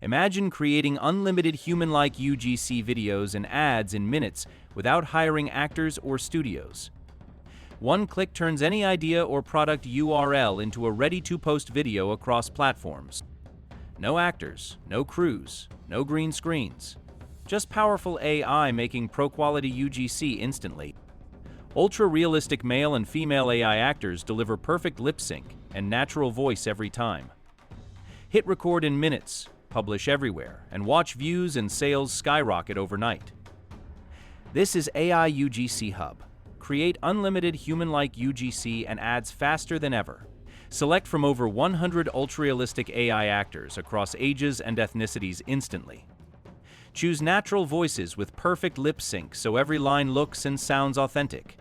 Imagine creating unlimited human-like UGC videos and ads in minutes without hiring actors or studios. One click turns any idea or product URL into a ready-to-post video across platforms. No actors, no crews, no green screens. Just powerful AI making pro-quality UGC instantly. Ultra-realistic male and female AI actors deliver perfect lip sync and natural voice every time. Hit record in minutes, publish everywhere, and watch views and sales skyrocket overnight. This is AI UGC HUB. Create unlimited human-like UGC and ads faster than ever. Select from over 100 ultra-realistic AI actors across ages and ethnicities instantly. Choose natural voices with perfect lip sync so every line looks and sounds authentic.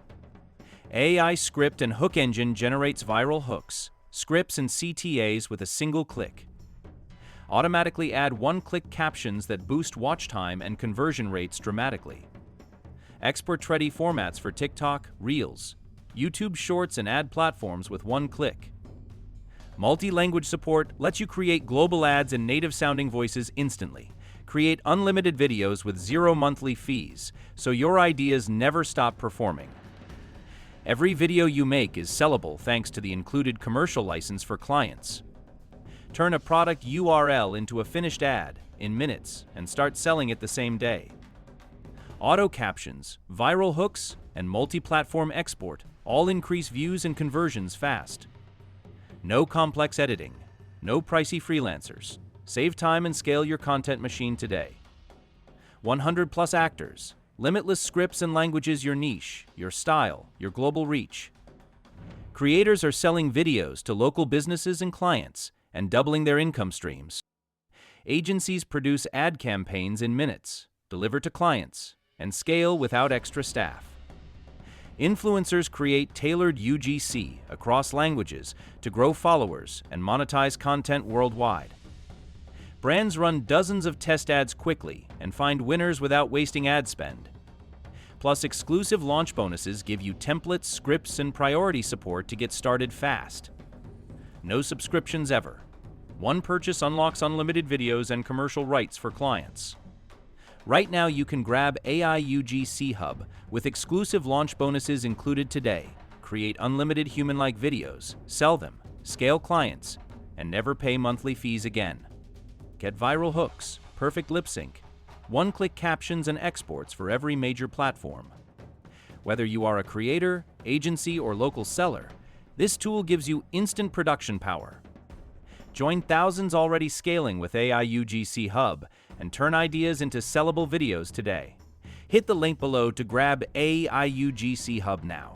AI script and hook engine generates viral hooks, scripts and CTAs with a single click. Automatically add one-click captions that boost watch time and conversion rates dramatically. Export-ready formats for TikTok, Reels, YouTube Shorts, and ad platforms with one click. Multi-language support lets you create global ads and native-sounding voices instantly. Create unlimited videos with zero monthly fees, so your ideas never stop performing. Every video you make is sellable thanks to the included commercial license for clients. Turn a product URL into a finished ad in minutes and start selling it the same day. Auto captions, viral hooks, and multi-platform export all increase views and conversions fast. No complex editing, no pricey freelancers. Save time and scale your content machine today. 100+ actors, limitless scripts and languages, your niche, your style, your global reach. Creators are selling videos to local businesses and clients and doubling their income streams. Agencies produce ad campaigns in minutes, deliver to clients, and scale without extra staff. Influencers create tailored UGC across languages to grow followers and monetize content worldwide. Brands run dozens of test ads quickly and find winners without wasting ad spend. Plus, exclusive launch bonuses give you templates, scripts, and priority support to get started fast. No subscriptions ever. One purchase unlocks unlimited videos and commercial rights for clients. Right now, you can grab AI UGC HUB with exclusive launch bonuses included today. Create unlimited human-like videos, sell them, scale clients, and never pay monthly fees again. Get viral hooks, perfect lip sync, one-click captions and exports for every major platform. Whether you are a creator, agency, or local seller, this tool gives you instant production power. Join thousands already scaling with AI UGC HUB and turn ideas into sellable videos today. Hit the link below to grab AI UGC HUB now.